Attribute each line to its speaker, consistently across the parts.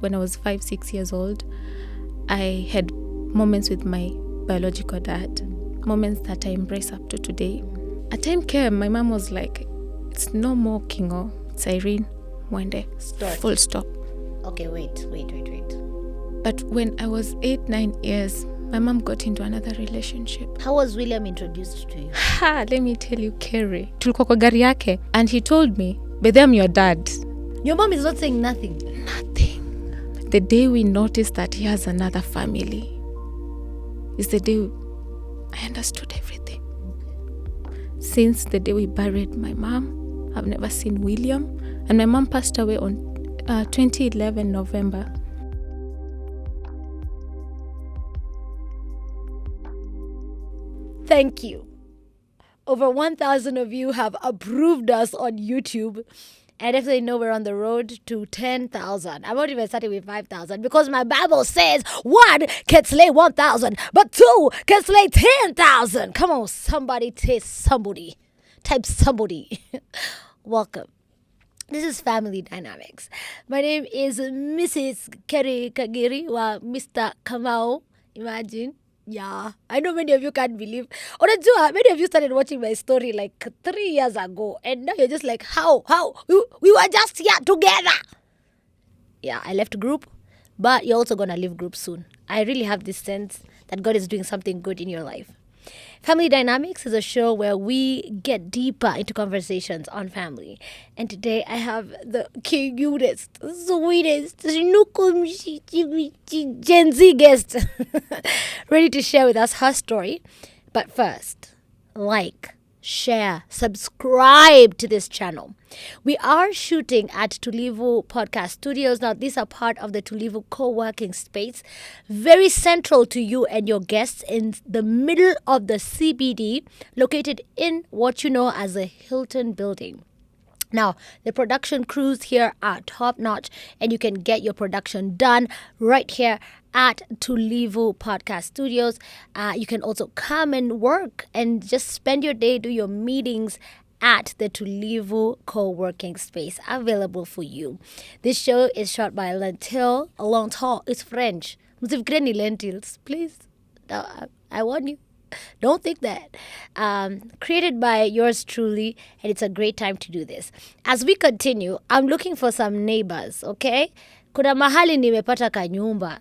Speaker 1: when I was 5-6 years old, I had moments with my biological dad, moments that I embrace up to today. A time came, my mom was like, it's no more Kingo, it's Irene Mwende.
Speaker 2: Stop.
Speaker 1: Full stop.
Speaker 2: Okay, wait.
Speaker 1: But when I was 8-9 years, my mom got into another relationship.
Speaker 2: How was William introduced to you?
Speaker 1: Let me tell you, Kerry. Tulikuwa kwa gari yake, and he told me, but I'm your dad.
Speaker 2: Your mom is not saying nothing?
Speaker 1: Nothing. The day we noticed that he has another family is the day I understood everything. Since the day we buried my mom, I've never seen William. And my mom passed away on 2011 November.
Speaker 2: Thank you. Over 1,000 of you have approved us on YouTube. And if they know we're on the road to 10,000, I'm not even starting with 5,000 because my Bible says 1 can slay 1,000, but 2 can slay 10,000. Come on, somebody taste somebody. Type somebody. Welcome. This is Family Dynamics. My name is Mrs. Kerry Kagiri, or Mr. Kamau. Imagine. Yeah, I know many of you can't believe. Many of you started watching my story like 3 years ago, and now you're just like, how? We were just here together. Yeah, I left group, but you're also gonna leave group soon. I really have this sense that God is doing something good in your life. Family Dynamics is a show where we get deeper into conversations on family. And today I have the cutest, sweetest, Gen Z guest ready to share with us her story. But first, like, share, subscribe to this channel. We are shooting at Tulivu Podcast Studios. Now, these are part of the Tulivu Coworking space, very central to you and your guests in the middle of the CBD, located in what you know as the Hilton building. Now, the production crews here are top-notch, and you can get your production done right here at Tulivu Podcast Studios. You can also come and work and just spend your day, do your meetings at the Tulivu co-working space available for you. This show is shot by Lentille. Lentille is French. Msifikireni lentils, please. I warn you. Don't think that. Created by yours truly, and it's a great time to do this. As we continue, I'm looking for some neighbors, okay? Kuna mahali nimepata kanyumba.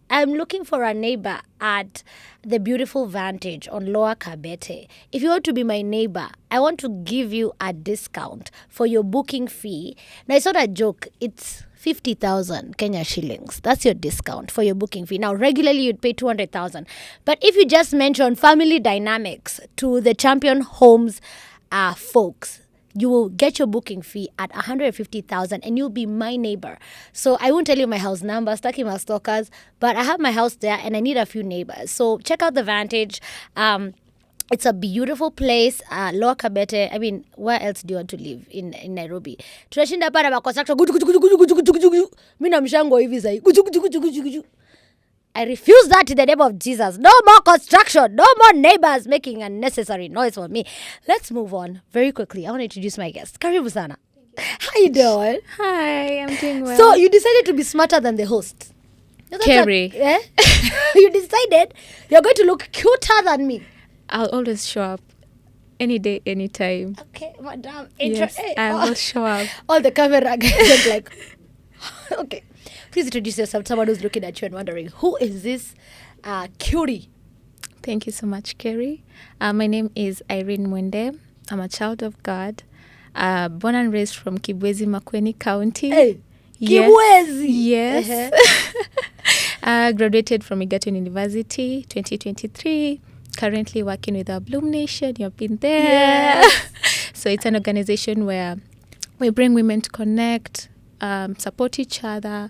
Speaker 2: I'm looking for a neighbor at the beautiful Vantage on Lower Kabete. If you want to be my neighbor, I want to give you a discount for your booking fee. Now, it's not a joke. It's 50,000 Kenya shillings. That's your discount for your booking fee. Now, regularly, you'd pay 200,000. But if you just mention Family Dynamics to the Champion Homes folks, you will get your booking fee at 150,000 and you'll be my neighbor. So I won't tell you my house number, stacking my stalkers, but I have my house there and I need a few neighbors. So check out the Vantage. It's a beautiful place, Lower Kabete. I mean, where else do you want to live in Nairobi? Tunashinda hapa na construction. Mimi na mshango hivi sasa. I refuse that in the name of Jesus. No more construction. No more neighbors making unnecessary noise for me. Let's move on very quickly. I want to introduce my guest. Karibu sana. How you doing?
Speaker 1: Hi, I'm doing well.
Speaker 2: So you decided to be smarter than the host.
Speaker 1: Kerry.
Speaker 2: You decided you're going to look cuter than me.
Speaker 1: I'll always show up. Any day, anytime.
Speaker 2: Okay, madam.
Speaker 1: Yes, I will show up.
Speaker 2: All the camera guys are like, okay. Please introduce yourself. Someone who's looking at you and wondering, who is this cutie?
Speaker 1: Thank you so much, Kerry. My name is Irene Mwende. I'm a child of God. Born and raised from Kibwezi, Makueni County.
Speaker 2: Hey,
Speaker 1: yes.
Speaker 2: Kibwezi.
Speaker 1: Yes. Graduated from Egerton University, 2023. Currently working with our Bloom Nation. You've been there.
Speaker 2: Yes.
Speaker 1: So it's an organization where we bring women to connect, support each other,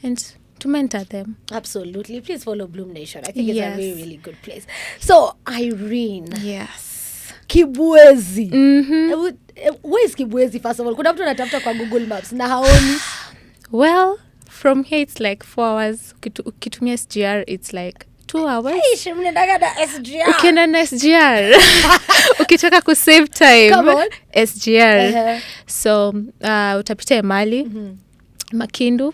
Speaker 1: and to mentor them.
Speaker 2: Absolutely. Please follow Bloom Nation. I think it's
Speaker 1: Yes.
Speaker 2: a really, really good place. So, Irene.
Speaker 1: Yes.
Speaker 2: Kibwezi.
Speaker 1: Mm-hmm.
Speaker 2: Where is Kibwezi, first of all? Kuna mtu anatafuta kwa Google Maps na haoni.
Speaker 1: Well, from here it's like 4 hours. Ukitumia SGR, it's like 2 hours.
Speaker 2: Ish, mnendaga na SGR.
Speaker 1: Ukienda na SGR. Ukitaka ku save time.
Speaker 2: Come on.
Speaker 1: SGR. So, utapita Emali, Makindu,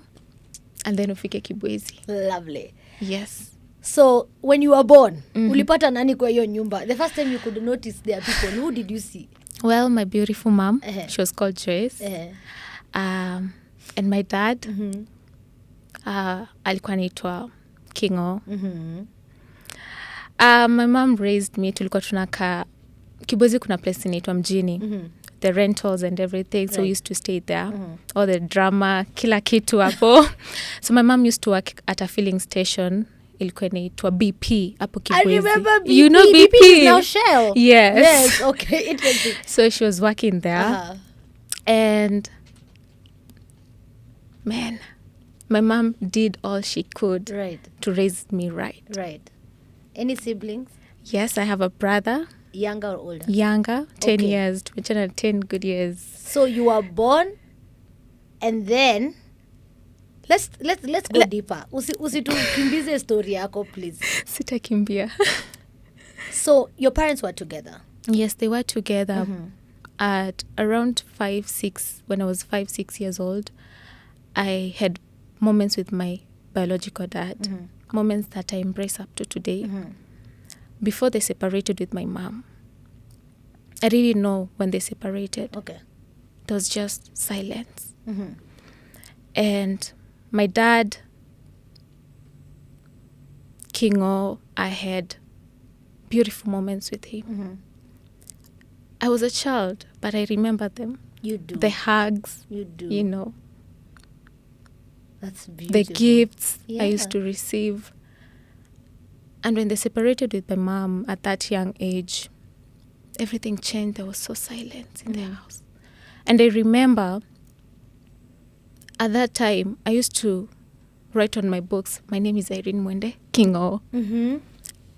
Speaker 1: and then ufike Kibwezi.
Speaker 2: Lovely.
Speaker 1: Yes.
Speaker 2: So when you were born, ulipata nani kwa hiyo nyumba? The first time you could notice there are people, who did you see?
Speaker 1: Well, my beautiful mom, she was called Joyce. And my dad, alikuwa anaitwa Kingo. My mom raised me, tulikuwa tunaka Kibwezi kuna place inaitwa Mjini. The rentals and everything, so we used to stay there. All the drama, kila kitu hapo. So my mom used to work at a filling station. Ilikuwa inaitwa BP hapo Kibwezi.
Speaker 2: I remember BP.
Speaker 1: You know BP?
Speaker 2: BP is now Shell.
Speaker 1: Yes.
Speaker 2: Okay, interesting.
Speaker 1: So she was working there. And man, my mom did all she could to raise me right.
Speaker 2: Right. Any siblings?
Speaker 1: Yes, I have a brother.
Speaker 2: Younger or older?
Speaker 1: Younger, 10 years. Tumechana 10 good years.
Speaker 2: So you were born, and then let's go deeper. Usitukimbize story yako, please.
Speaker 1: Sitakimbia.
Speaker 2: So your parents were together?
Speaker 1: Yes, they were together at around 5-6. When I was 5-6 years old, I had moments with my biological dad, moments that I embrace up to today. Before they separated with my mom, I didn't know when they separated.
Speaker 2: Okay.
Speaker 1: There was just silence. And my dad, Kingo, I had beautiful moments with him. I was a child, but I remember them.
Speaker 2: You do.
Speaker 1: The hugs.
Speaker 2: You do.
Speaker 1: You know.
Speaker 2: That's beautiful.
Speaker 1: The gifts I used to receive. And when they separated with my mom at that young age, everything changed. There was so silence in the house. And I remember at that time, I used to write on my books, my name is Irene Mwende, Kingo.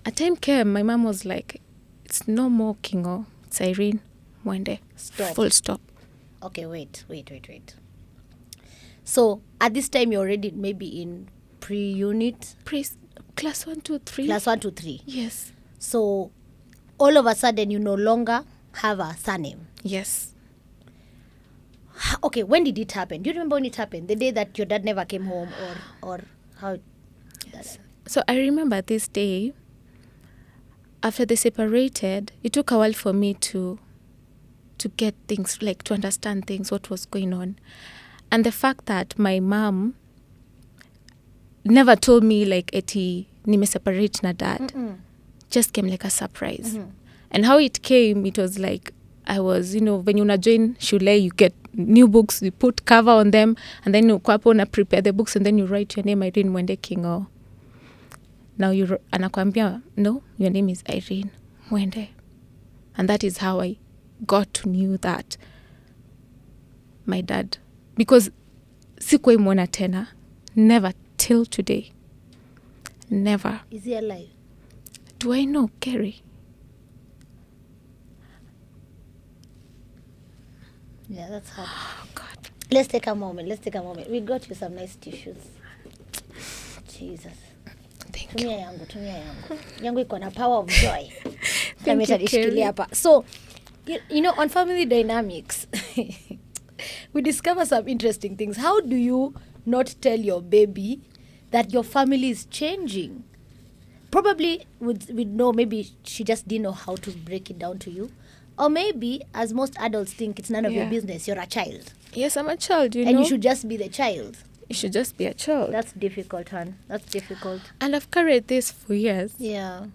Speaker 1: A time came, my mom was like, it's no more Kingo, it's Irene Mwende.
Speaker 2: Stop.
Speaker 1: Full stop.
Speaker 2: Okay, wait. So at this time, you're already maybe in pre-unit?
Speaker 1: Class 1, 2, 3.
Speaker 2: Class 1 to 3.
Speaker 1: Yes.
Speaker 2: So all of a sudden, you no longer have a surname.
Speaker 1: Yes.
Speaker 2: Okay, when did it happen? Do you remember when it happened? The day that your dad never came home, or how?
Speaker 1: Yes. So I remember this day, after they separated, it took a while for me to get things, like to understand things, what was going on. And the fact that my mom never told me like eti nime separate na dad just came like a surprise. And how it came, it was like I was, when you join shule, you get new books, you put cover on them, and then you prepare the books, and then you write your name, Irene Mwende Kingo. Now anakwambia, no, your name is Irene Mwende. And that is how I got to know that my dad, because sikuwahi mwona tena, never till today. Never.
Speaker 2: Is he alive?
Speaker 1: Do I know Kerry?
Speaker 2: Yeah, that's hard.
Speaker 1: Oh, God.
Speaker 2: Let's take a moment. We got you some nice tissues. Jesus.
Speaker 1: Thank you.
Speaker 2: Tumia yangu. Yangu iko na power of joy.
Speaker 1: Thank you, Kerry.
Speaker 2: So, on family dynamics, we discover some interesting things. How do you not tell your baby that your family is changing? Probably we know maybe she just didn't know how to break it down to you. Or maybe, as most adults think, it's none of your business. You're a child.
Speaker 1: Yes, I'm a child,
Speaker 2: And you should just be the child.
Speaker 1: You should just be a child.
Speaker 2: That's difficult, hon. That's difficult.
Speaker 1: And I've carried this for years.
Speaker 2: Yeah.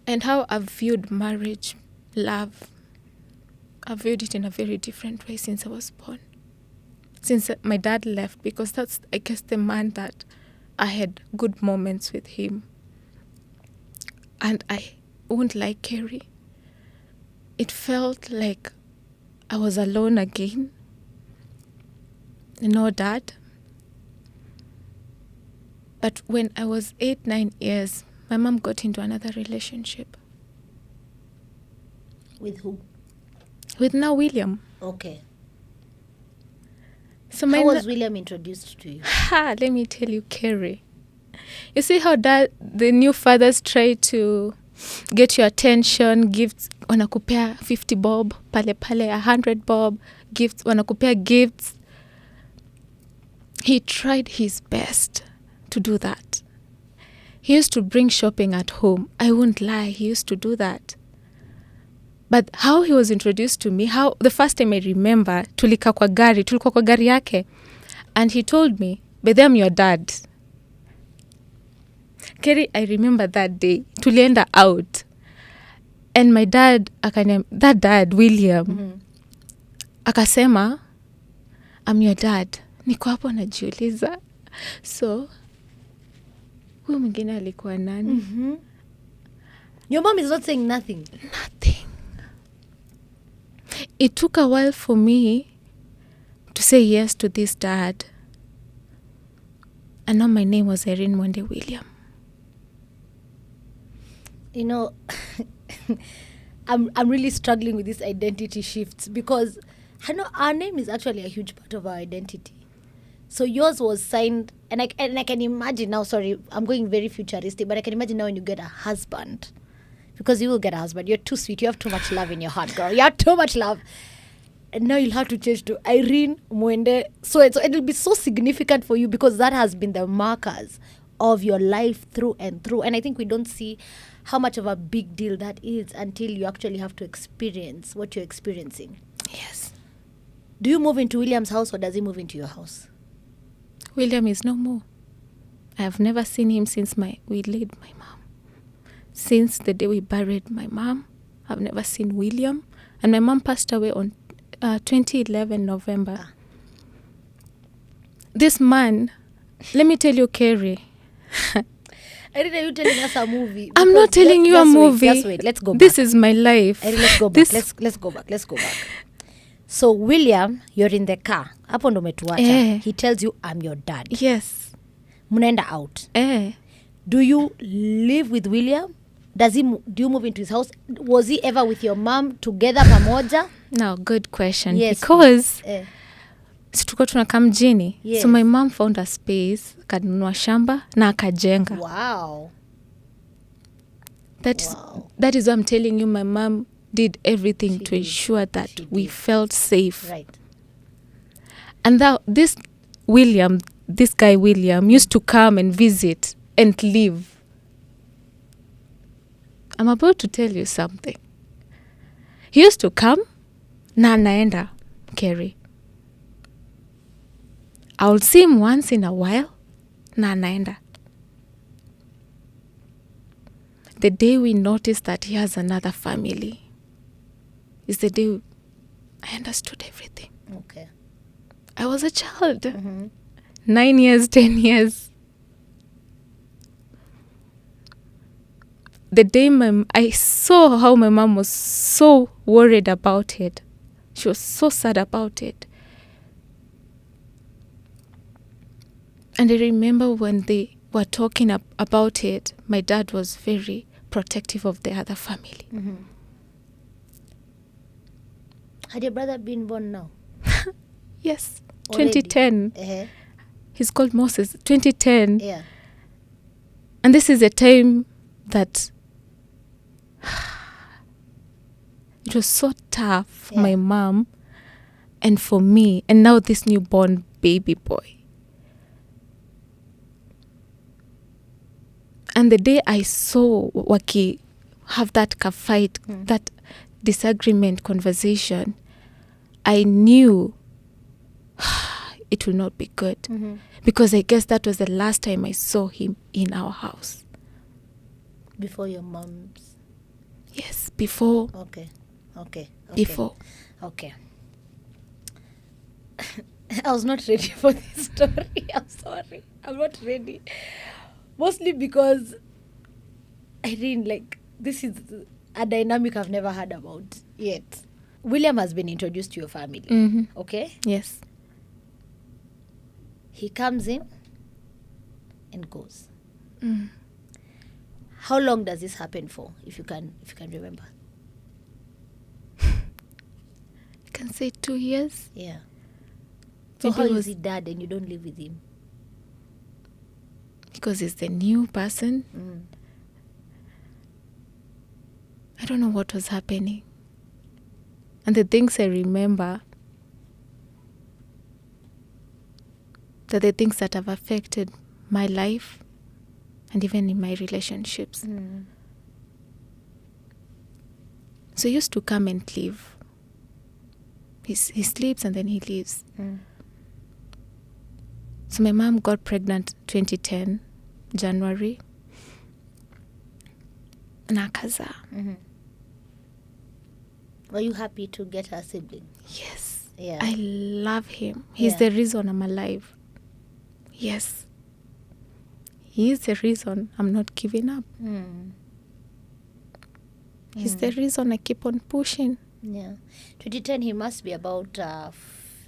Speaker 1: And how I've viewed marriage, love, I've viewed it in a very different way since I was born. Since my dad left, because that's, I guess, the man that I had good moments with him. And I won't lie, Kerry. It felt like I was alone again. No dad. But when I was 8-9 years, my mom got into another relationship.
Speaker 2: With who?
Speaker 1: With now William.
Speaker 2: Okay.
Speaker 1: So
Speaker 2: how was William introduced to you?
Speaker 1: Let me tell you, Kerry. You see how the new fathers try to get your attention, gifts, wanakupea 50 bob, pale 100 bob, gifts, wanakupea gifts. He tried his best to do that. He used to bring shopping at home. I won't lie, he used to do that. But how he was introduced to me, how the first time I remember, tulikuwa kwa gari yake, and he told me, "But I'm your dad." Kerry, I remember that day, tulienda out, and my dad, that dad, William, akasema, "I'm your dad." Niko hapo najiuliza, so huyu mwingine alikuwa nani?
Speaker 2: Your mom is not saying nothing.
Speaker 1: Nothing. It took a while for me to say yes to this dad. And now my name was Irene Mwende William.
Speaker 2: You know, I'm really struggling with these identity shifts because I know our name is actually a huge part of our identity. So yours was signed, and I can imagine now, sorry, I'm going very futuristic, but I can imagine now when you get a husband, because you will get a husband. You're too sweet. You have too much love in your heart, girl. You have too much love. And now you'll have to change to Irene Mwende. So it'll be so significant for you because that has been the markers of your life through and through. And I think we don't see how much of a big deal that is until you actually have to experience what you're experiencing.
Speaker 1: Yes.
Speaker 2: Do you move into William's house or does he move into your house?
Speaker 1: William is no more. I have never seen him since we laid my mom. Since the day we buried my mom, I've never seen William. And my mom passed away on 2011 November. This man, let me tell you, Kerry.
Speaker 2: Irene, are you telling us a movie?
Speaker 1: I'm not telling you a movie.
Speaker 2: Just wait. Let's go back.
Speaker 1: This is my life.
Speaker 2: Irene, let's go back. Let's go back. So William, you're in the car. Hapo ndo umetuacha. He tells you, "I'm your dad."
Speaker 1: Yes.
Speaker 2: Mnaenda out. Do you live with William? Do you move into his house? Was he ever with your mom together pamoja?
Speaker 1: Now, good question.
Speaker 2: Yes,
Speaker 1: because situko tunakaa mjini.
Speaker 2: Yes.
Speaker 1: So my mom found a space, akanunua shamba na akajenga.
Speaker 2: Wow.
Speaker 1: That is why I'm telling you, my mom did everything to ensure that we felt safe.
Speaker 2: Right.
Speaker 1: And this guy William used to come and visit and live. I'm about to tell you something. He used to come, na anaenda, Kerry. I'll see him once in a while, na anaenda. The day we noticed that he has another family is the day I understood everything.
Speaker 2: Okay.
Speaker 1: I was a child. 9 years, 10 years. The day I saw how my mom was so worried about it. She was so sad about it. And I remember when they were talking about it, my dad was very protective of the other family.
Speaker 2: Had your brother been born now?
Speaker 1: Yes,
Speaker 2: Already?
Speaker 1: 2010. He's called Moses. 2010.
Speaker 2: Yeah.
Speaker 1: And this is a time that it was so tough for my mom and for me, and now this newborn baby boy. And the day I saw Waki have that fight, that disagreement conversation, I knew it will not be good. Because I guess that was the last time I saw him in our house.
Speaker 2: Before your mom's?
Speaker 1: Yes, before.
Speaker 2: Okay.
Speaker 1: Before.
Speaker 2: Okay. I was not ready for this story. I'm sorry. I'm not ready. Mostly because I didn't this is a dynamic I've never heard about yet. William has been introduced to your family. Okay?
Speaker 1: Yes.
Speaker 2: He comes in and goes. How long does this happen for, if you can remember?
Speaker 1: I can say 2 years.
Speaker 2: Yeah. So
Speaker 1: Maybe
Speaker 2: how is he dad and you don't live with him?
Speaker 1: Because he's the new person. I don't know what was happening. And the things I remember, They're the things that have affected my life and even in my relationships. So he used to come and leave. He sleeps and then he leaves. So my mom got pregnant 2010, January. Nakaza.
Speaker 2: Were you happy to get her sibling?
Speaker 1: Yes.
Speaker 2: Yeah.
Speaker 1: I love him. He's the reason I'm alive. Yes. He is the reason I'm not giving up. He's the reason I keep on pushing.
Speaker 2: Yeah. 2010, he must be about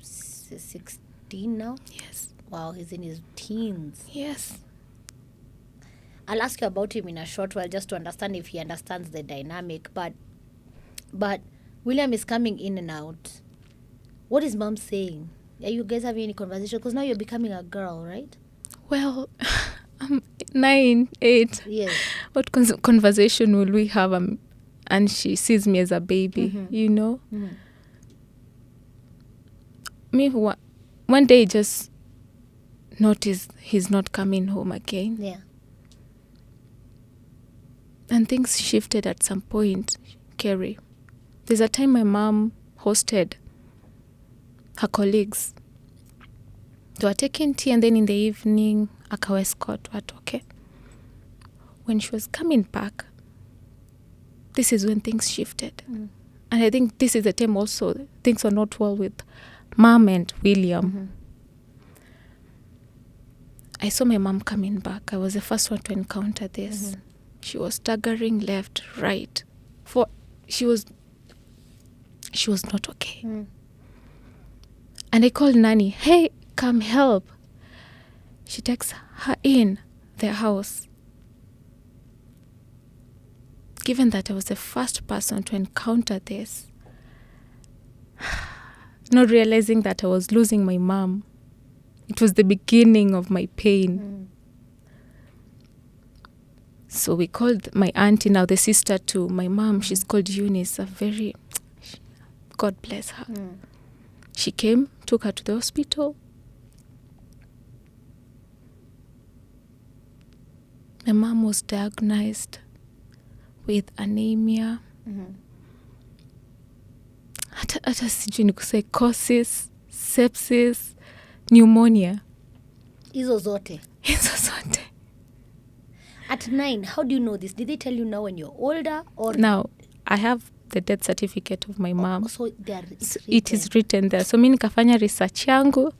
Speaker 2: 16 now?
Speaker 1: Yes.
Speaker 2: Wow, he's in his teens.
Speaker 1: Yes.
Speaker 2: I'll ask you about him in a short while just to understand if he understands the dynamic. But William is coming in and out. What is mom saying? Are you guys having any conversation? Because now you're becoming a girl, right?
Speaker 1: Well, I'm 9, 8.
Speaker 2: Yes.
Speaker 1: What conversation will we have? And she sees me as a baby, you know? Me, one day just noticed he's not coming home again.
Speaker 2: Yeah.
Speaker 1: And things shifted at some point, Kerry. There's a time my mom hosted her colleagues. They were taking tea and then in the evening, akawa escort watoke. When she was coming back, this is when things shifted. And I think this is the time also things were not well with Mom and William. I saw my mom coming back. I was the first one to encounter this. She was staggering left, right. She was not okay. And I called Nanny, hey, come help. She takes her in the house. Given that I was the first person to encounter this, not realizing that I was losing my mom, it was the beginning of my pain. So we called my auntie, now the sister to my mom. She's called Eunice, God bless her. She came, took her to the hospital. My mom was diagnosed with anemia. Hata sijui ni psychosis, sepsis, pneumonia.
Speaker 2: Hizo zote. At 9, how do you know this? Did they tell you now when you're older? Or
Speaker 1: now, I have the death certificate of my mom.
Speaker 2: So
Speaker 1: it is written there. So mi nikafanya research yangu.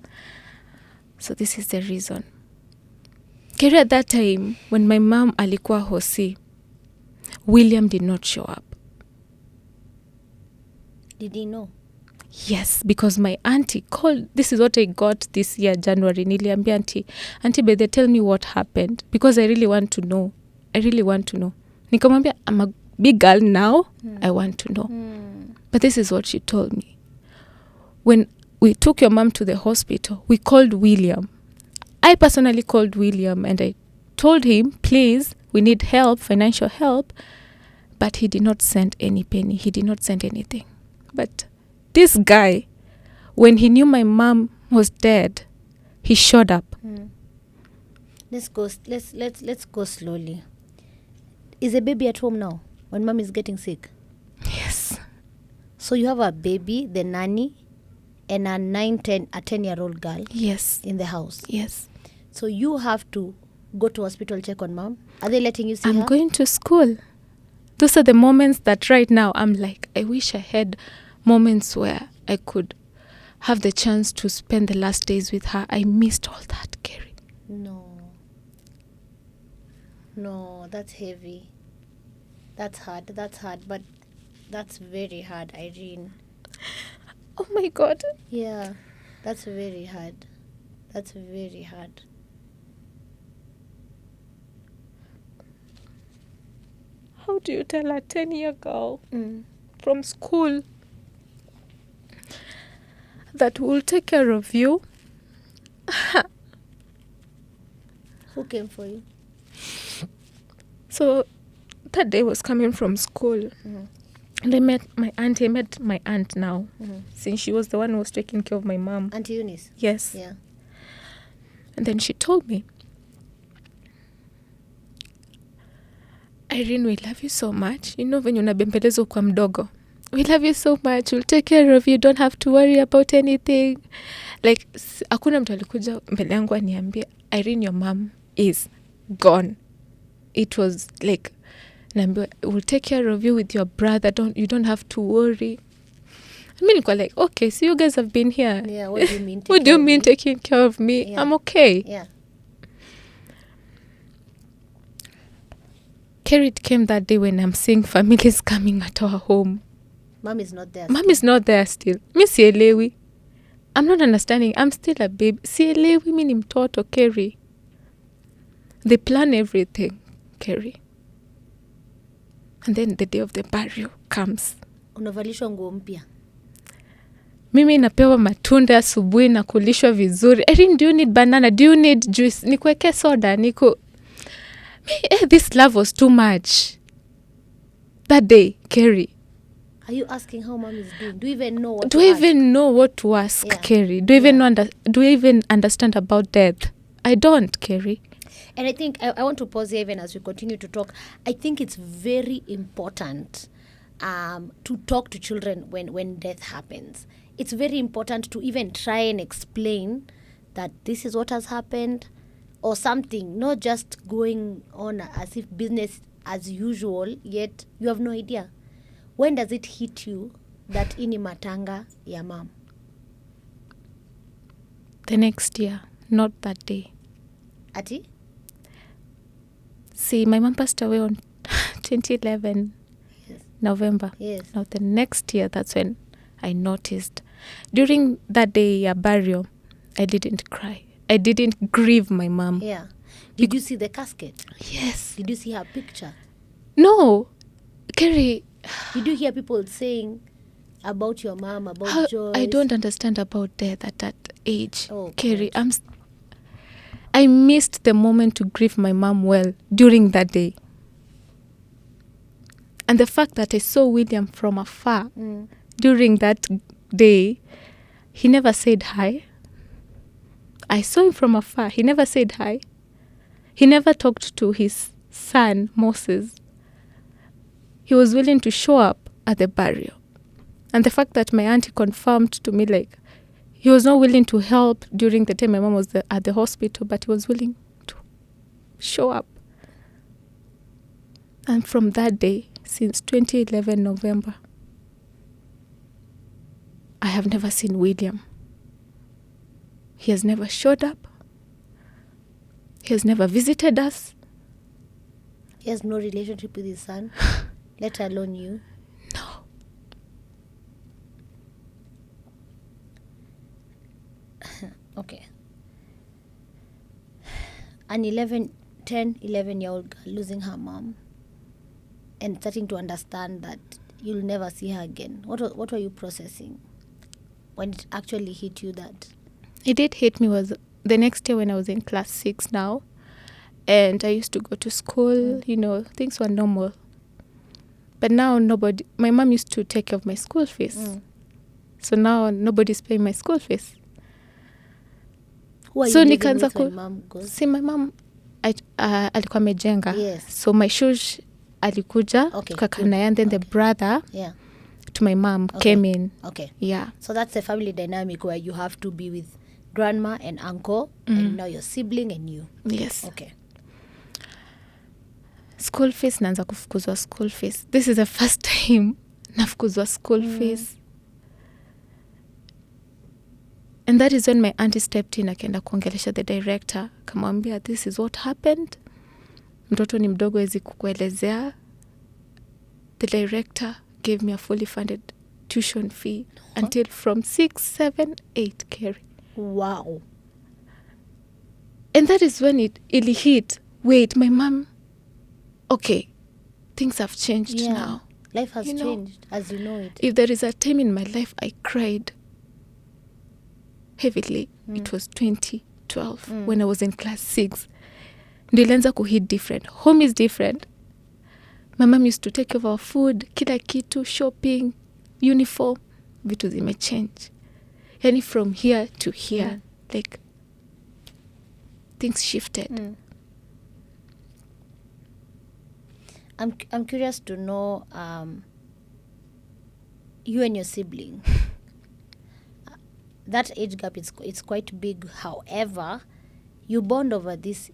Speaker 1: So this is the reason. Kerry, at that time, when my mom alikuwa hosi, William did not show up.
Speaker 2: Did he know?
Speaker 1: Yes, because my auntie called. This is what I got this year, January. Niliambia auntie, but they tell me what happened because I really want to know. Nikamwambia, I'm a big girl now. I want to know. But this is what she told me. When we took your mom to the hospital, we called William. I personally called William and I told him, please, we need help, financial help. But he did not send any penny. He did not send anything. But this guy, when he knew my mom was dead, he showed up.
Speaker 2: Let's go slowly. Is a baby at home now when mom is getting sick?
Speaker 1: Yes.
Speaker 2: So you have a baby, the nanny, and a 10-year-old girl.
Speaker 1: Yes.
Speaker 2: In the house.
Speaker 1: Yes.
Speaker 2: So you have to go to hospital, check on mom. Are they letting you see
Speaker 1: her?
Speaker 2: I'm
Speaker 1: going to school. Those are the moments that right now I'm like, I wish I had moments where I could have the chance to spend the last days with her. I missed all that, Kerry.
Speaker 2: No, that's heavy. That's hard, but that's very hard, Irene.
Speaker 1: Oh my God.
Speaker 2: Yeah, that's very hard.
Speaker 1: How do you tell a 10-year girl from school that will take care of you?
Speaker 2: Who came for you?
Speaker 1: So that day was coming from school. And I met my aunt now, since she was the one who was taking care of my mom.
Speaker 2: Auntie Eunice?
Speaker 1: Yes.
Speaker 2: Yeah.
Speaker 1: And then she told me, Irene, we love you so much. You know, when unabembelezwa kwa mdogo, we love you so much. We'll take care of you. Don't have to worry about anything. Like, hakuna mtu alikuja mbele yangu aniambia, Irene, your mom is gone. It was like, naambiwa, we'll take care of you with your brother. You don't have to worry. I mean, like, okay, so you guys have been here.
Speaker 2: Yeah, what do you mean?
Speaker 1: What do you mean taking care of me?
Speaker 2: Yeah.
Speaker 1: I'm okay.
Speaker 2: Yeah.
Speaker 1: Kerry, it came that day when I'm seeing families coming at our home.
Speaker 2: Mom is not there.
Speaker 1: Mom is not there still. Mi sielewi. I'm not understanding. I'm still a baby. Sielewi mi ni mtoto, Kerry. They plan everything, Kerry. And then the day of the burial comes.
Speaker 2: Unavalishwa nguo mpya.
Speaker 1: Mimi napewa matunda asubuhi na kulishwa vizuri. Erin, do you need banana? Do you need juice? Nikuweke soda? This love was too much. That day, Kerry.
Speaker 2: Are you asking how mom is doing? Do you even know what
Speaker 1: Do I even know what to ask, Kerry? Do I even understand about death? I don't, Kerry.
Speaker 2: And I think I want to pause here even as we continue to talk. I think it's very important to talk to children when death happens. It's very important to even try and explain that this is what has happened or something, not just going on as if business as usual, yet you have no idea. When does it hit you that ini matanga ya mom?
Speaker 1: The next year, not that day.
Speaker 2: Ati?
Speaker 1: See, my mom passed away on 2011,
Speaker 2: Yes.
Speaker 1: November.
Speaker 2: Yes.
Speaker 1: Now the next year, that's when I noticed. During that day, burial, I didn't cry. I didn't grieve my mom.
Speaker 2: Yeah. Did you see the casket?
Speaker 1: Yes.
Speaker 2: Did you see her picture?
Speaker 1: No. Kerry.
Speaker 2: Did you hear people saying about your mom, about Joyce?
Speaker 1: I don't understand about death at that age.
Speaker 2: Oh,
Speaker 1: Kerry, I missed the moment to grieve my mom well during that day. And the fact that I saw William from afar during that day, he never said hi. I saw him from afar. He never said hi. He never talked to his son, Moses. He was willing to show up at the burial. And the fact that my auntie confirmed to me, like, he was not willing to help during the time my mom was at the hospital, but he was willing to show up. And from that day, since 2011 November, I have never seen William. He has never showed up. He has never visited us.
Speaker 2: He has no relationship with his son, let alone you.
Speaker 1: No.
Speaker 2: Okay. An 11-year-old girl losing her mom and starting to understand that you'll never see her again. What were you processing when it actually hit you that?
Speaker 1: It did hit me was the next year when I was in class 6 now. And I used to go to school, things were normal. But now my mom used to take care of my school fees. So now nobody's paying my school fees.
Speaker 2: Who are
Speaker 1: So
Speaker 2: you living
Speaker 1: nikaanza
Speaker 2: with when mom goes?
Speaker 1: See, my mom alikuwa amejenga.
Speaker 2: Yes.
Speaker 1: So my shush alikuja, tukakaa and then the brother to my mom came in.
Speaker 2: Okay.
Speaker 1: Yeah.
Speaker 2: So that's a family dynamic where you have to be with grandma and uncle and now your sibling and you.
Speaker 1: Yes.
Speaker 2: Okay.
Speaker 1: School fees, naanza kufukuzwa school fees. This is the first time nafukuzwa school fees. And that is when my auntie stepped in, akaenda kuongelesha the director. Kamwambia, this is what happened. Mtoto ni mdogo, hawezi kukuelezea. The director gave me a fully funded tuition fee until from 6, 7, 8, Kerry.
Speaker 2: Wow.
Speaker 1: And that is when it hit. Wait, my mom, okay, things have changed now.
Speaker 2: Life has changed as you know it.
Speaker 1: If there is a time in my life I cried heavily, it was 2012 when I was in class 6. Nilianza kuhit different. Home is different. My mom used to take care of our food, kila kitu, shopping, uniform, vitu zimechange. Yani from here to here, like, things shifted.
Speaker 2: I'm curious to know you and your sibling. That age gap it's quite big. However, you bond over this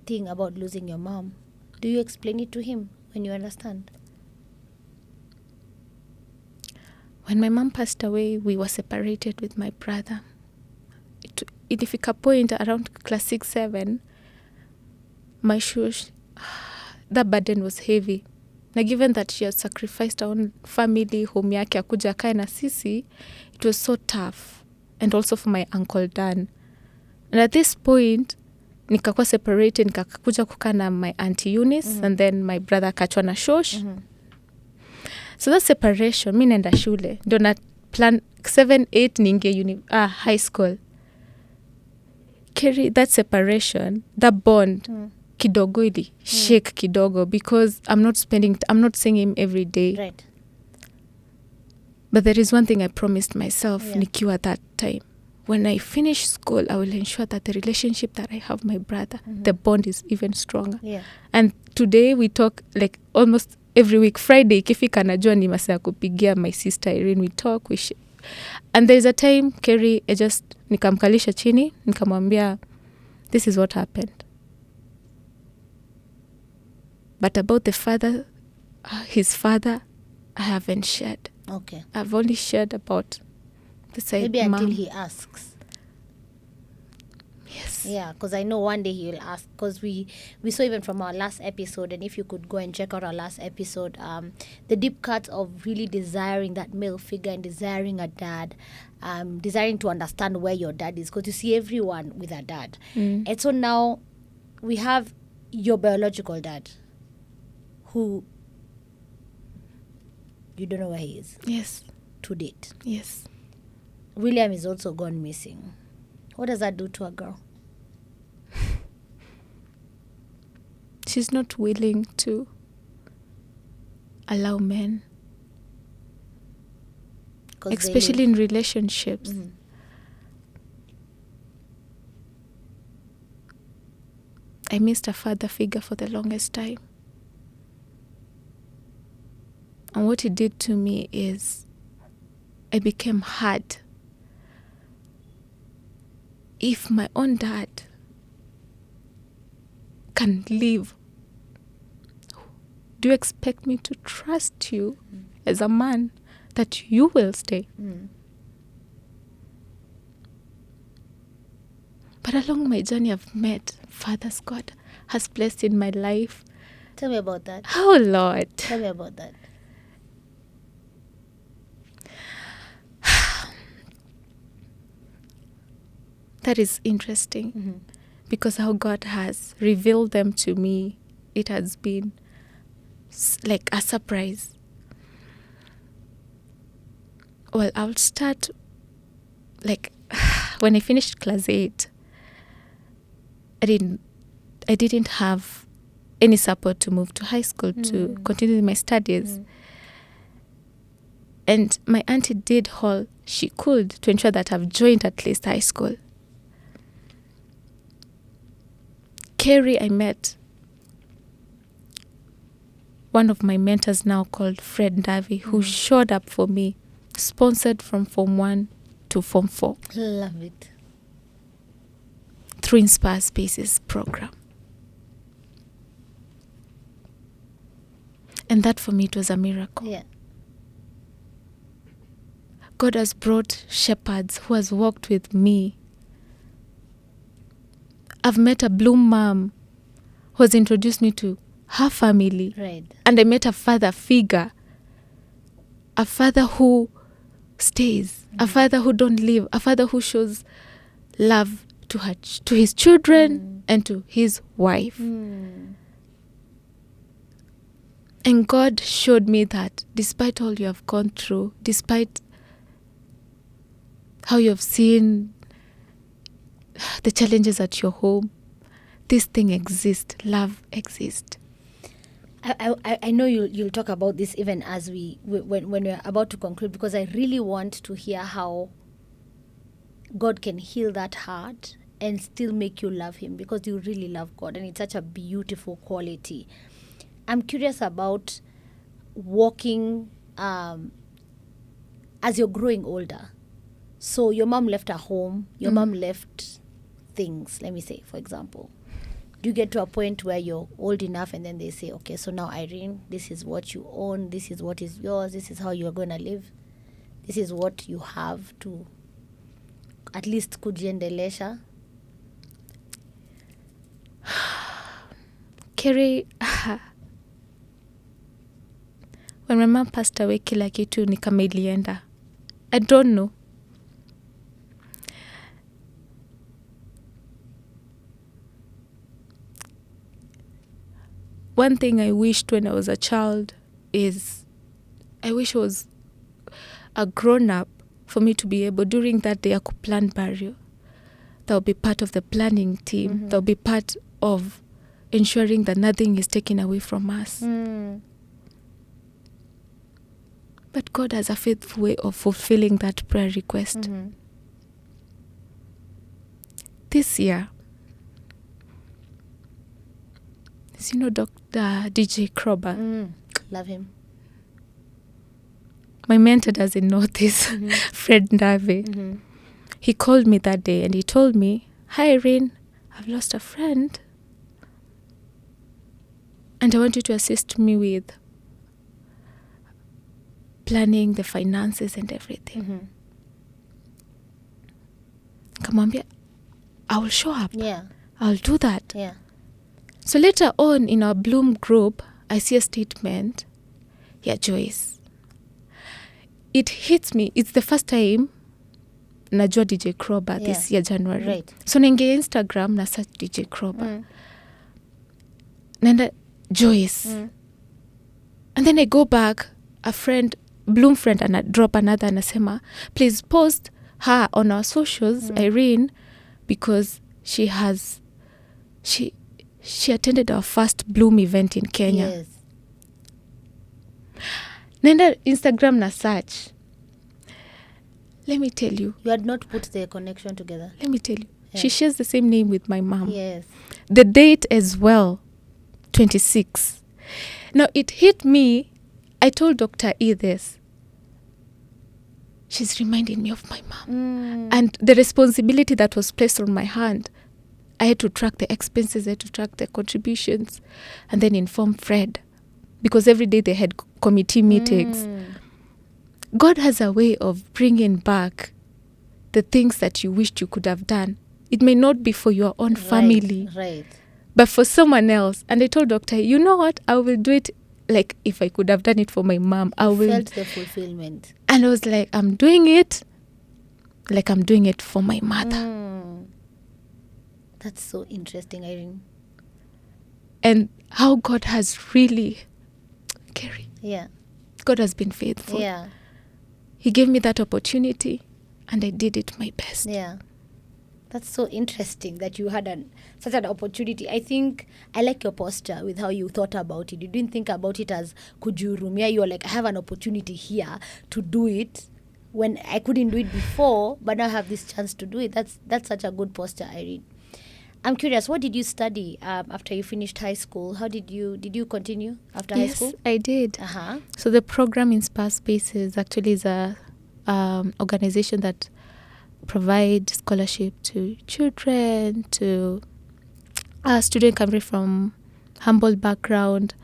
Speaker 2: thing about losing your mom. Do you explain it to him when you understand?
Speaker 1: When my mom passed away, we were separated with my brother. Ilifika point around class 6, 7, my shoes, that burden was heavy. Na given that she had sacrificed her own family, home yake akuja kae na sisi, it was so tough. And also for my uncle Dan. And at this point, nikakuwa separated, nikakuja kukaa na my auntie Eunice, and then my brother akachwa na shosh. So that separation, mi naenda shule. Ndio na plan 7, 8 ninge high school. Kerry, that separation, that bond, kidogo ili shake kidogo, because I'm not seeing him every day.
Speaker 2: Right.
Speaker 1: But there is one thing I promised myself, nikiwa at that time. When I finish school, I will ensure that the relationship that I have with my brother, the bond is even stronger.
Speaker 2: Yeah.
Speaker 1: And today we talk like almost every week. Friday, ikifika najua ni masaa kupigia my sister Irene, we talk, and there's a time, Kerry, nikamkalisha chini, nikamwambia, this is what happened. But about the father, his father, I haven't shared.
Speaker 2: Okay.
Speaker 1: I've only shared about the side
Speaker 2: Maybe
Speaker 1: mom.
Speaker 2: until he asks.
Speaker 1: Yes.
Speaker 2: Yeah, because I know one day he will ask. Because we saw even from our last episode, and if you could go and check out our last episode, the deep cuts of really desiring that male figure and desiring a dad, desiring to understand where your dad is. Because you see everyone with a dad. And so now we have your biological dad, who you don't know where he is.
Speaker 1: Yes.
Speaker 2: To date.
Speaker 1: Yes.
Speaker 2: William is also gone missing. What does that do to a girl?
Speaker 1: She's not willing to allow men, especially in relationships. I missed a father figure for the longest time. And what it did to me is I became hard. If my own dad can leave, do you expect me to trust you as a man that you will stay? But along my journey, I've met fathers God has blessed in my life.
Speaker 2: Tell me about that.
Speaker 1: Oh, Lord.
Speaker 2: Tell me about that.
Speaker 1: That is interesting, because how God has revealed them to me, it has been like a surprise. Well, I'll start like when I finished class 8. I didn't have any support to move to high school to continue my studies. And my auntie did all she could to ensure that I've joined at least high school. Kerry, I met one of my mentors now called Fred Davi, who showed up for me, sponsored from Form 1 to Form 4.
Speaker 2: Love it.
Speaker 1: Through Inspire Spaces program. And that for me, it was a miracle.
Speaker 2: Yeah.
Speaker 1: God has brought shepherds who has walked with me. I've met a Bloom mom who has introduced me to her family.
Speaker 2: Right.
Speaker 1: And I met a father figure. A father who stays. A father who don't leave. A father who shows love to his children and to his wife. And God showed me that despite all you have gone through, despite how you have seen the challenges at your home, this thing exists. Love exists.
Speaker 2: I know you'll talk about this even as when we're about to conclude, because I really want to hear how God can heal that heart and still make you love him because you really love God, and it's such a beautiful quality. I'm curious about walking as you're growing older. So your mom left her home, your mom left things, let me say, for example. Do you get to a point where you're old enough and then they say, okay, so now Irene, this is what you own, this is what is yours, this is how you're going to live, this is what you have to at least kujiendelesha?
Speaker 1: Kerry, when my mom passed away, kila kitu ni kama ilienda. I don't know. One thing I wished when I was a child is I wish I was a grown-up for me to be able, during that day, I could plan burial. That would be part of the planning team. That would be part of ensuring that nothing is taken away from us. But God has a faithful way of fulfilling that prayer request. This year, you know, Dr. DJ Krober.
Speaker 2: Love him.
Speaker 1: My mentor doesn't know this, Fred Ndave. He called me that day and he told me, "Hi Irene, I've lost a friend. And I want you to assist me with planning the finances and everything." Kamwambia, I will show up.
Speaker 2: Yeah.
Speaker 1: I'll do that.
Speaker 2: Yeah.
Speaker 1: So later on in our Bloom group, I see a statement. Yeah, Joyce. It hits me. It's the first time najua DJ Krober this year, January.
Speaker 2: Right.
Speaker 1: So naingia Instagram na search DJ Krober. Nenda Joyce. And then I go back, a friend, Bloom friend, and I drop another anasema, please post her on our socials, Irene, because she attended our first Bloom event in Kenya.
Speaker 2: Yes.
Speaker 1: Nenda Instagram na search. Let me tell you.
Speaker 2: You had not put the connection together.
Speaker 1: Let me tell you. Yeah. She shares the same name with my mom.
Speaker 2: Yes.
Speaker 1: The date as well, 26. Now, it hit me. I told Dr. E this. She's reminding me of my mom. And the responsibility that was placed on my hand, I had to track the expenses, I had to track the contributions, and then inform Fred. Because every day they had committee meetings. God has a way of bringing back the things that you wished you could have done. It may not be for your own family,
Speaker 2: right,
Speaker 1: but for someone else. And I told Doctor, you know what? I will do it. Like, if I could have done it for my mom, I will.
Speaker 2: Felt the fulfillment.
Speaker 1: And I was like, I'm doing it like I'm doing it for my mother.
Speaker 2: That's so interesting, Irene.
Speaker 1: And how God has really, Kerry.
Speaker 2: Yeah.
Speaker 1: God has been faithful.
Speaker 2: Yeah.
Speaker 1: He gave me that opportunity and I did it my best.
Speaker 2: Yeah. That's so interesting that you had such an opportunity. I think I like your posture with how you thought about it. You didn't think about it as kujurumia. You were like, I have an opportunity here to do it when I couldn't do it before, but now I have this chance to do it. That's such a good posture, Irene. I'm curious, what did you study after you finished high school? How did you continue after high school?
Speaker 1: Yes, I did.
Speaker 2: Uh-huh.
Speaker 1: So the program Inspire Spaces actually is a organization that provides scholarship to children, to students coming from humble background,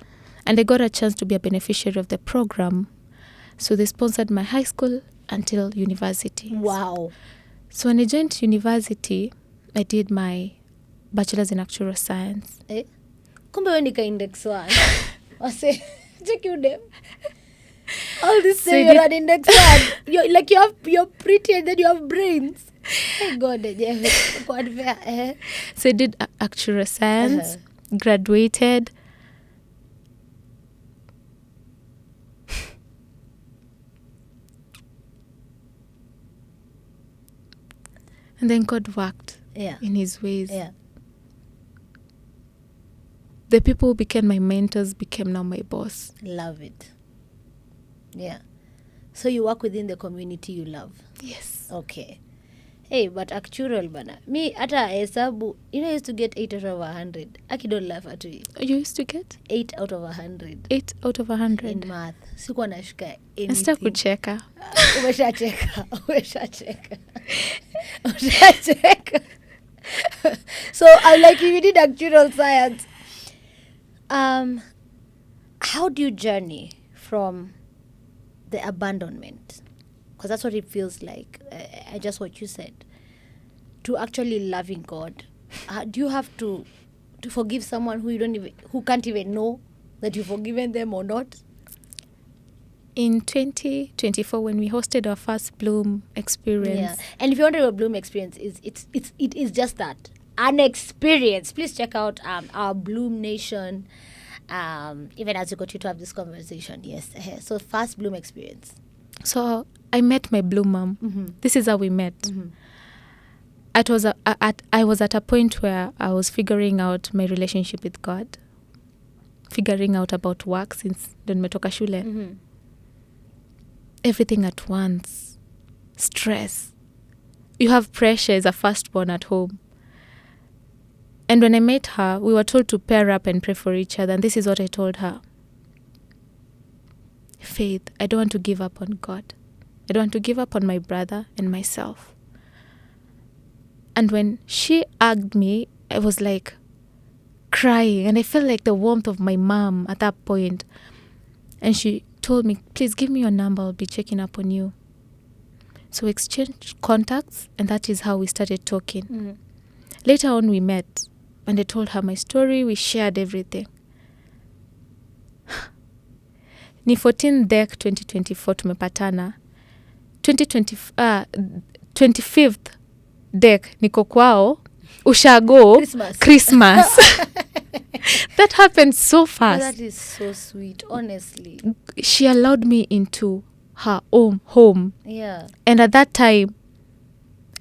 Speaker 1: and I got a chance to be a beneficiary of the program. So they sponsored my high school until university.
Speaker 2: Wow.
Speaker 1: So when I joined university, I did my bachelor's in actuarial science.
Speaker 2: Kumbe we nika index 1. Wase, check you them. All this
Speaker 1: So
Speaker 2: say you're an index 1. You're pretty and then you have brains. Oh God,
Speaker 1: So I did actuarial science, graduated. And then God worked in his ways.
Speaker 2: Yeah.
Speaker 1: The people who became my mentors became now my boss.
Speaker 2: Love it. Yeah. So you work within the community you love?
Speaker 1: Yes.
Speaker 2: Okay. Hey, but actual bana. Me ata hesabu, I used to get 8 out of 100. Aki don't laugh at me.
Speaker 1: You used to get
Speaker 2: 8 out of 100
Speaker 1: 8 out of 100.
Speaker 2: in math. Sikuwa nashika
Speaker 1: Nasta
Speaker 2: anything.
Speaker 1: kucheka.
Speaker 2: Umeshacheka. So I'm like, if you did actual science, how do you journey from the abandonment? Because that's what it feels like. I just what you said. To actually loving God, do you have to forgive someone who can't even know that you've forgiven them or not?
Speaker 1: In 2024, when we hosted our first Bloom experience,
Speaker 2: Yeah, and if you wonder what Bloom experience is, it is just that, an experience. Please check out our Bloom Nation. Even as you continue to have this conversation, yes. So first Bloom experience.
Speaker 1: so I met my Bloom mom.
Speaker 2: Mm-hmm.
Speaker 1: This is how we met.
Speaker 2: Mm-hmm.
Speaker 1: I was at a point where I was figuring out my relationship with God, figuring out about work since ndo nimetoka shule.
Speaker 2: Mm-hmm.
Speaker 1: Everything at once, stress. You have pressure as a firstborn at home. And when I met her, we were told to pair up and pray for each other. And this is what I told her. Faith, I don't want to give up on God. I don't want to give up on my brother and myself. And when she hugged me, I was like crying. And I felt like the warmth of my mom at that point. And she told me, please give me your number. I'll be checking up on you. So we exchanged contacts. And that is how we started talking.
Speaker 2: Mm-hmm.
Speaker 1: Later on, we met. And I told her my story. We shared everything. Ni 14 dec 2024 tumepatana. 25th dec niko kwao ushago Christmas. That happened so fast.
Speaker 2: That is so sweet, honestly.
Speaker 1: She allowed me into her own home.
Speaker 2: Yeah.
Speaker 1: And at that time,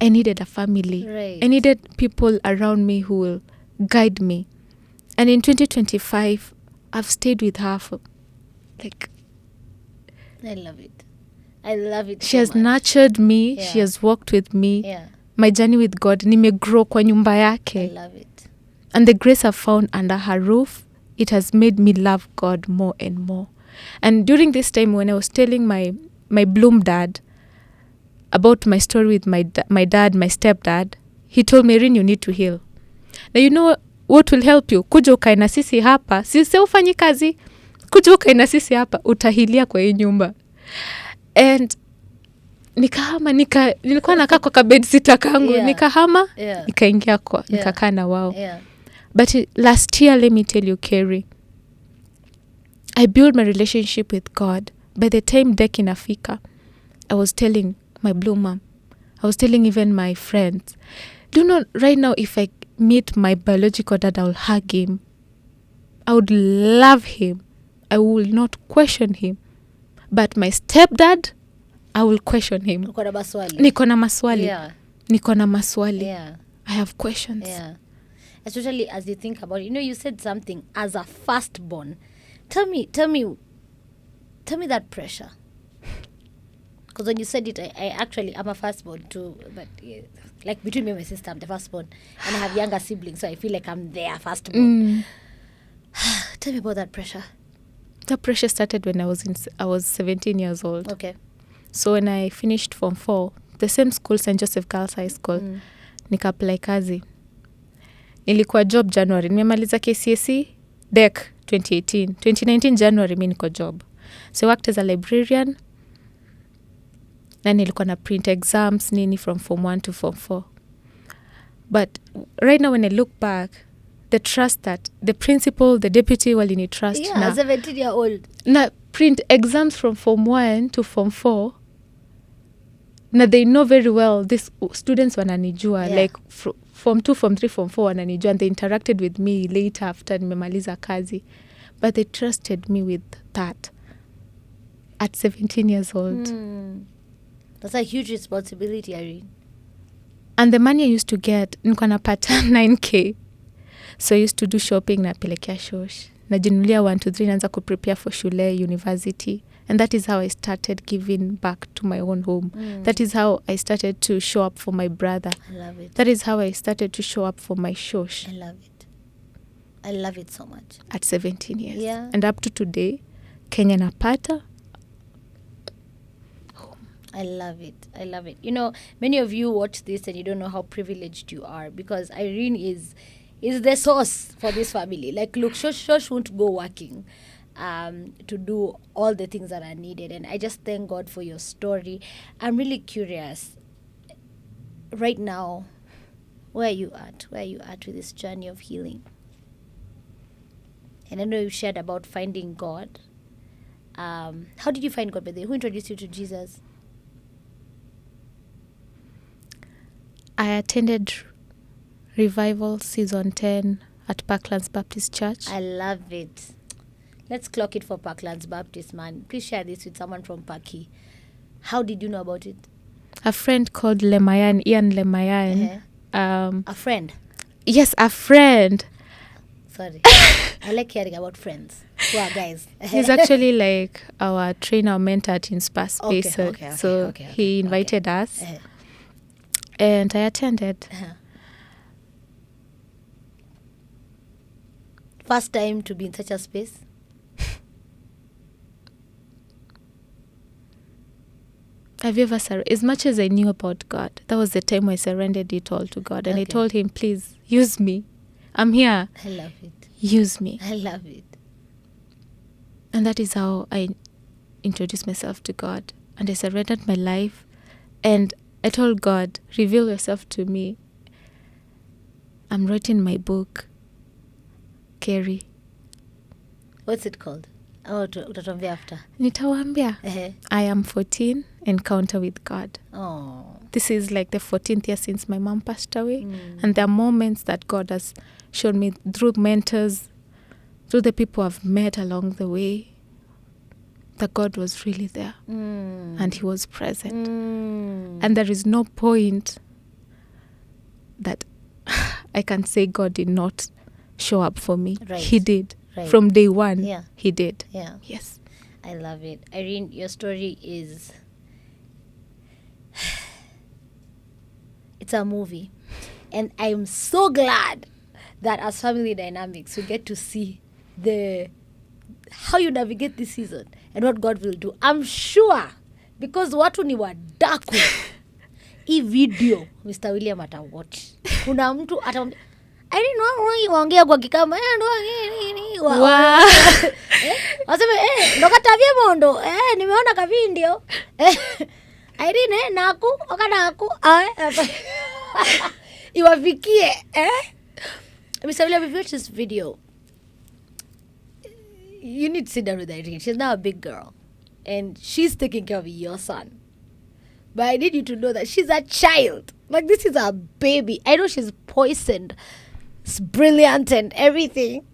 Speaker 1: I needed a family.
Speaker 2: Right.
Speaker 1: I needed people around me who will guide me. And in 2025, I've stayed with her for like...
Speaker 2: I love it. I love it.
Speaker 1: She
Speaker 2: so
Speaker 1: has
Speaker 2: much.
Speaker 1: nurtured me.
Speaker 2: Yeah.
Speaker 1: She has walked with me.
Speaker 2: Yeah.
Speaker 1: My journey with God, nimegrow kwa nyumba
Speaker 2: I
Speaker 1: yake.
Speaker 2: love it.
Speaker 1: And the grace I've found under her roof, it has made me love God more and more. And during this time when I was telling my Bloom dad about my story with my dad, my stepdad, he told me, Irene, you need to heal. Now you know what will help you? Kuja ukae na sisi hapa. Sisi ufanyi kazi. Kuja ukae na sisi hapa. Utahilia kwa hii nyumba. And nikahama, nilikuwa nakaa kwa kabedsitter kangu.
Speaker 2: Yeah.
Speaker 1: Nikahama,
Speaker 2: Yeah.
Speaker 1: nikaingia kwa, nikakaa na wao.
Speaker 2: Yeah.
Speaker 1: But last year, let me tell you, Kerry, I built my relationship with God. By the time dec inafika, I was telling my Bloom mom, I was telling even my friends, do you know, right now, if I meet my biological dad, I will hug him. I would love him. I will not question him. But my stepdad, I will question him.
Speaker 2: Uko na maswali.
Speaker 1: Niko na maswali.
Speaker 2: Yeah.
Speaker 1: Niko na maswali.
Speaker 2: Yeah.
Speaker 1: I have questions.
Speaker 2: Yeah. Especially as you think about it. You know, you said something as a firstborn. Tell me that pressure. Because when you said it, I'm a firstborn too. But like between me and my sister, I'm the firstborn. And I have younger siblings, so I feel like I'm their firstborn. Tell me about that pressure.
Speaker 1: The pressure started when I was 17 years old.
Speaker 2: Okay.
Speaker 1: So when I finished Form 4, the same school, St. Joseph Girls High School, nika-apply kazi. Nilikuwa job January. Nimemaliza KCSE, DEC 2018. 2019 January, mi niko job. So I worked as a librarian. Na nilikuwa na print exams nini from Form 1 to Form 4. But right now when I look back, the trust that the principal, the deputy walini trust
Speaker 2: Yeah,
Speaker 1: na
Speaker 2: 17-year-old.
Speaker 1: na print exams from Form 1 to Form 4. Na they know very well these students wananijua.
Speaker 2: Yeah.
Speaker 1: Like Form 2, Form 3, Form 4 wananijua. And they interacted with me later after nimemaliza kazi. But they trusted me with that at 17 years old.
Speaker 2: That's a huge responsibility, Irene.
Speaker 1: And the money I used to get, nilikuwa napata 9K. So I used to do shopping, napelekea shosh. Najinunulia 1 to 3, naanza kuprepare for shule, university. And that is how I started giving back to my own home. That is how I started to show up for my brother.
Speaker 2: I love it.
Speaker 1: That is how I started to show up for my shosh
Speaker 2: I love it. I love it so much.
Speaker 1: at 17 years.
Speaker 2: Yeah.
Speaker 1: And up to today, Kenya napata.
Speaker 2: I love it. I love it. You know, many of you watch this and you don't know how privileged you are, because Irene is the source for this family. Like, look, Shosh won't go working to do all the things that are needed. And I just thank God for your story. I'm really curious. Right now, where are you at? Where are you at with this journey of healing? And I know you shared about finding God. How did you find God, by the way? Who introduced you to Jesus?
Speaker 1: I attended Revival Season 10 at Parklands Baptist Church.
Speaker 2: I love it. Let's clock it for Parklands Baptist, man. Please share this with someone from Paki. How did you know about it?
Speaker 1: A friend called Ian Lemayan.
Speaker 2: A friend.
Speaker 1: Yes, a friend.
Speaker 2: Sorry. I like hearing about friends who are guys.
Speaker 1: He's actually like our trainer, mentor at Inspire Space.
Speaker 2: Okay,
Speaker 1: he invited us. And I attended.
Speaker 2: First time to be in such a space?
Speaker 1: Have you ever as much as I knew about God, that was the time I surrendered it all to God. And I told him, please, use me. I'm here.
Speaker 2: I love it.
Speaker 1: Use me.
Speaker 2: I love it.
Speaker 1: And that is how I introduced myself to God. And I surrendered my life. And I told God, reveal yourself to me. I'm writing my book, Kerry.
Speaker 2: What's it called? Oh, utatuambia after.
Speaker 1: Nitawaambia. I am 14, encounter with God.
Speaker 2: Oh.
Speaker 1: This is like the 14th year since my mom passed away. And there are moments that God has shown me through mentors, through the people I've met along the way, that God was really there. And he was present. And there is no point that I can say God did not show up for me.
Speaker 2: Right.
Speaker 1: He did.
Speaker 2: Right.
Speaker 1: From day one,
Speaker 2: Yeah.
Speaker 1: he did.
Speaker 2: Yeah.
Speaker 1: Yes.
Speaker 2: I love it. Irene, your story is... it's a movie. And I'm so glad that as Family Dynamics, we get to see how you navigate this season and what God will do. I'm sure, because watu ni wadaku, hii video Mr. William atawatch. Kuna mtu atamwambia, I didn't know waongea kwa kikama waseme ndo katavye mondo nimeona kavindio Irene naku okanaku iwafikie Mr. William, if you watch this video, you need to sit down with Irene. She's now a big girl and she's taking care of your son, but I need you to know that she's a child. Like, this is a baby. I know she's poisoned, it's brilliant and everything,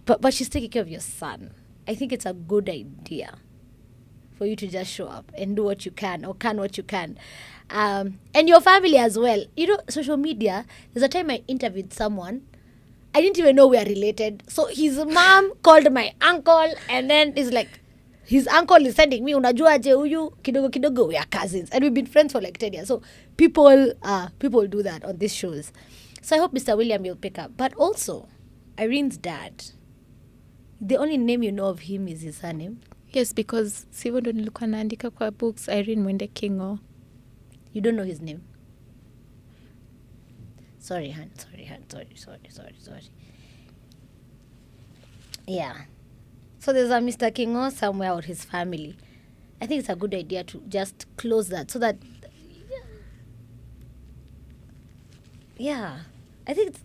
Speaker 2: but she's taking care of your son. I think it's a good idea for you to just show up and do what you can, or can what you can. And your family as well. You know, social media, there's a time I interviewed someone, I didn't even know we are related. So his mom called my uncle, and then it's like, his uncle is sending me, unajua aje huyu kidogo kidogo, we are cousins. And we've been friends for like 10 years. So people do that on these shows. So I hope Mr. William will pick up. But also, Irene's dad, the only name you know of him is his surname.
Speaker 1: Yes, because sivyo ndo nilikuwa naandika kwa books, Irene Mwende Kingo.
Speaker 2: You don't know his name? Sorry. Yeah. So there's a Mr. Kingo somewhere with his family. I think it's a good idea to just close that so that... Yeah. I think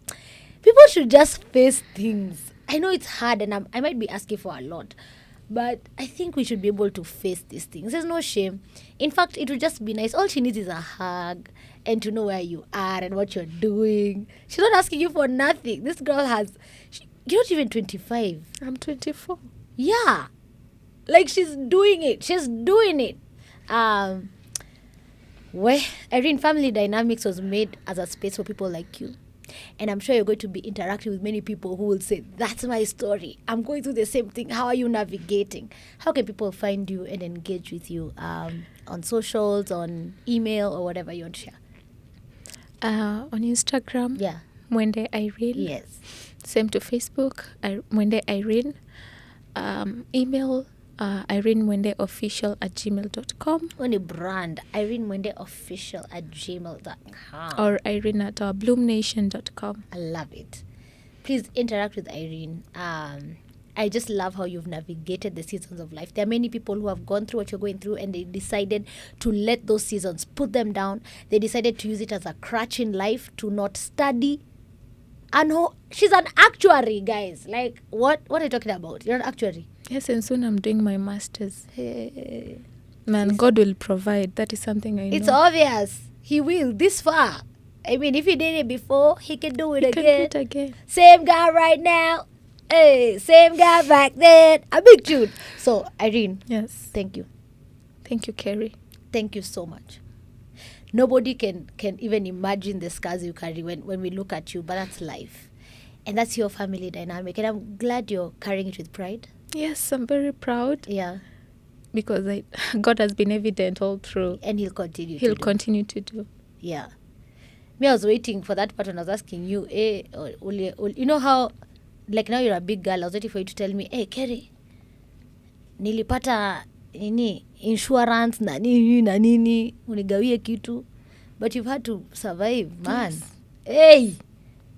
Speaker 2: people should just face things. I know it's hard and I might be asking for a lot, but I think we should be able to face these things. There's no shame. In fact, it would just be nice. All she needs is a hug and to know where you are and what you're doing. She's not asking you for nothing. This girl you're not even 25.
Speaker 1: I'm 24.
Speaker 2: Yeah. Like, she's doing it. Irene, Family Dynamics was made as a space for people like you. And I'm sure you're going to be interacting with many people who will say, that's my story. I'm going through the same thing. How are you navigating? How can people find you and engage with you on socials, on email, or whatever you want to share?
Speaker 1: On Instagram,
Speaker 2: Yeah.
Speaker 1: Mwende Irene.
Speaker 2: Yes.
Speaker 1: Same to Facebook, Mwende Irene. Email irenemwendeofficial@gmail.com
Speaker 2: Only brand, Irene Mwende official @gmail.com.
Speaker 1: or Irene at bloomnation.com.
Speaker 2: I love it. Please interact with Irene. I just love how you've navigated the seasons of life. There are many people who have gone through what you're going through and they decided to let those seasons put them down. They decided to use it as a crutch in life to not study. And she's an actuary, guys. Like, what are you talking about? You're an actuary.
Speaker 1: Yes, and soon I'm doing my master's.
Speaker 2: Hey.
Speaker 1: Man, God will provide. That is something I know.
Speaker 2: It's obvious. He will this far. I mean, if he did it before, he can do it
Speaker 1: He
Speaker 2: again.
Speaker 1: can do it again.
Speaker 2: Same guy right now. Hey, same guy back then. A big tune. So, Irene,
Speaker 1: Yes.
Speaker 2: thank you.
Speaker 1: Thank you, Kerry.
Speaker 2: Thank you so much. Nobody can even imagine the scars you carry when we look at you, but that's life. And that's your family dynamic. And I'm glad you're carrying it with pride.
Speaker 1: Yes, I'm very proud
Speaker 2: Yeah.
Speaker 1: because God has been evident all through.
Speaker 2: And he'll continue
Speaker 1: He'll
Speaker 2: to do.
Speaker 1: continue to do.
Speaker 2: Yeah. Me, I was waiting for that part when I was asking you, you know how, like now you're a big girl, I was waiting for you to tell me, hey, Kerry, nilipata insurance na nini, unigawie kitu. But you've had to survive, man.
Speaker 1: Yes.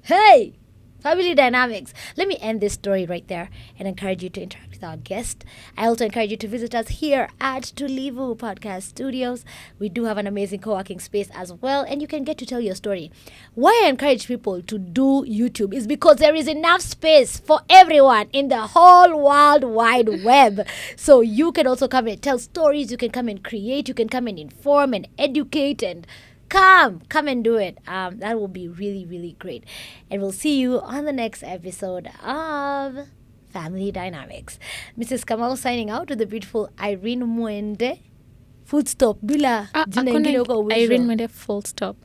Speaker 2: Hey, family dynamics. Let me end this story right there and encourage you to interact with our guest. I also encourage you to visit us here at Tulivu Podcast Studios. We do have an amazing co-working space as well, and you can get to tell your story. Why I encourage people to do YouTube is because there is enough space for everyone in the whole world wide web. So you can also come and tell stories, you can come and create, you can come and inform and educate and come and do it. That will be really, really great. And we'll see you on the next episode of Family Dynamics. Mrs. Kamau signing out with the beautiful Irene Mwende. Full stop. Bila jina ingine huko mwisho.
Speaker 1: Irene Mwende full stop.